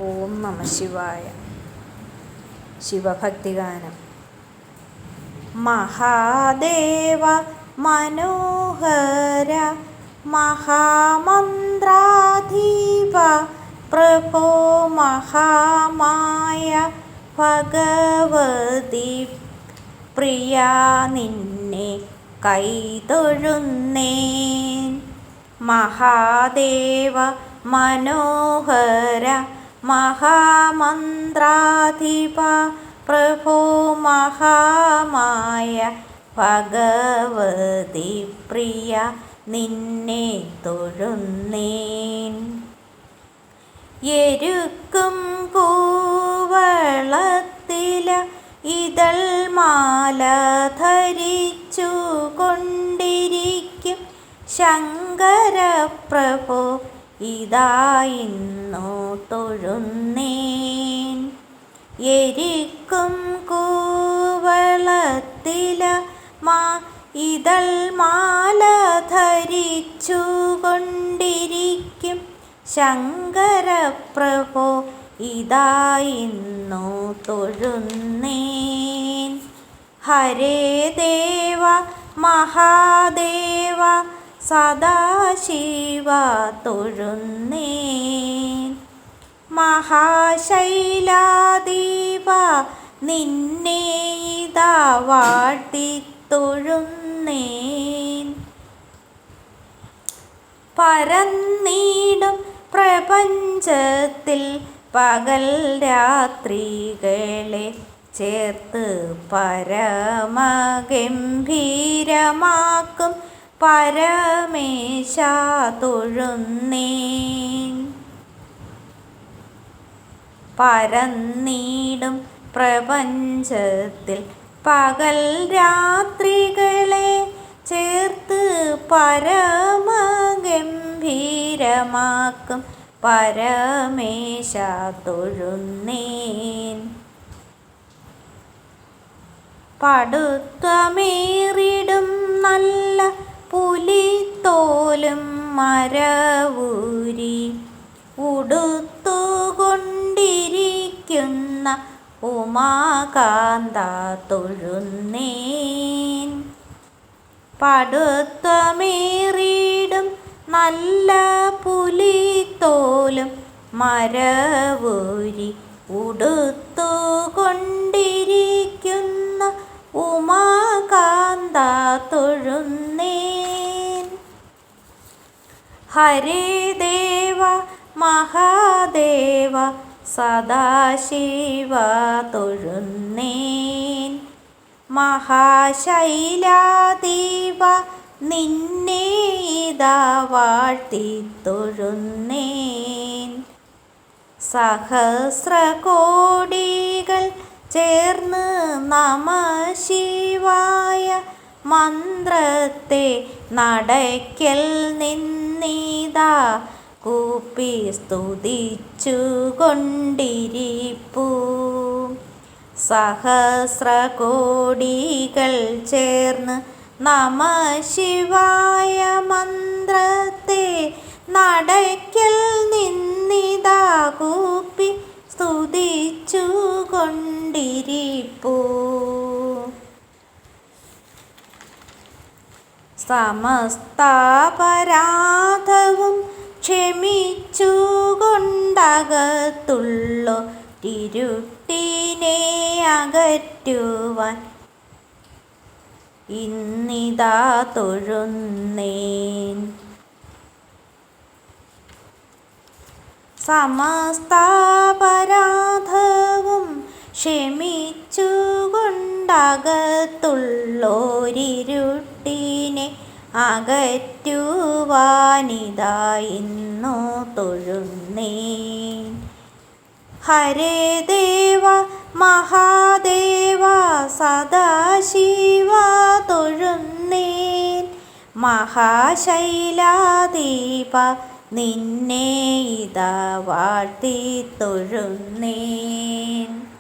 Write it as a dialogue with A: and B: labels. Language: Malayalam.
A: ഓം നമ ശിവായ. ശിവഭക്തിഗാനം. മഹാദേവ മനോഹര മഹാമന്ത്രാധീപ പ്രഭോ മഹാമായ ഭഗവതി പ്രിയ നിന്നെ കൈതൊഴുന്നേൻ. മഹാദേവ മനോഹര മഹാമന്ത്രാധിപ പ്രഭോ മഹാമായ ഭഗവതി പ്രിയ നിന്നെ തൊഴുന്നേൻ. എരുക്കും കൂവളത്തില ഇതൾ മാല ധരിച്ചു കൊണ്ടിരിക്കും ശങ്കരപ്രഭോ ഇതായിന്നു തൊഴുന്നേൻ. എരിക്കും കൂവളത്തില ഇതൾ മാല ധരിച്ചു കൊണ്ടിരിക്കും ശങ്കരപ്രഭോ ഇതായിന്നു തൊഴുന്നേൻ. ഹരേ ദേവ മഹാദേവ സദാശിവ തൊഴുന്നേൻ. മഹാശൈലാദീപ നിന്നെ ഇതാ വാഴ്ത്തിത്തൊഴുന്നേൻ. പരന്നീടും പ്രപഞ്ചത്തിൽ പകൽ രാത്രികളെ ചേർത്ത് പരമഗംഭീരമാക്കും പരമേശ തൊഴുന്നേൻ. പരന്നീടും പ്രപഞ്ചത്തിൽ പകൽ രാത്രികളെ ചേർത്ത് പരമഗംഭീരമാക്കും പരമേശ തൊഴുന്നേൻ. പടുത്വമേറിടും നല്ല പുലിത്തോലും മരവൂരി ഉടുത്തുകൊണ്ടിരിക്കുന്ന ഉമാകാന്ത തൊഴുന്നേൻ. പടുത്വമേറിടും നല്ല പുലിത്തോലും മരവൂരി ഉടുത്തുകൊണ്ടിരിക്കുന്ന ഉമാകാന്ത തൊഴുന്നേൻ. ഹരേ ദേവ മഹാദേവ സദാശിവ തൊഴുന്നേൻ. മഹാശൈലാദീപ നിന്നെ ഇതാ വാഴ്ത്തിത്തൊഴുന്നേൻ. സഹസ്രകോടികൾ ചേർന്ന് നമഃശിവായ മന്ത്രത്തെ നടയ്ക്കൽ നിന്നിതാ കൂപ്പി സ്തുതിച്ചു കൊണ്ടിരിപ്പൂ. സഹസ്രകോടികൾ ചേർന്ന് നമഃശിവായ മന്ത്രത്തെ നടയ്ക്കൽ നിന്നിതാ കൂപ്പി സ്തുതിച്ചു കൊണ്ടിരിപ്പൂ. സമസ്താപരാധവും ക്ഷമിച്ചു കൊണ്ടകത്തുള്ളൊരിരുട്ടിനെ അകറ്റുവാൻ ഇന്നിതാ തൊഴുന്നേൻ. സമസ്താപരാധവും ക്ഷമിച്ചു കൊണ്ടകത്തുള്ളൊരിരുട്ടിനെ അകറ്റുവാനിതായിന്നു തൊഴുന്നേൻ. ഹരേ ദേവ മഹാദേവ സദാശിവ തൊഴുന്നേൻ. മഹാശൈലാദീപ നിന്നെ ഇതാ വാഴ്ത്തിത്തൊഴുന്നേൻ.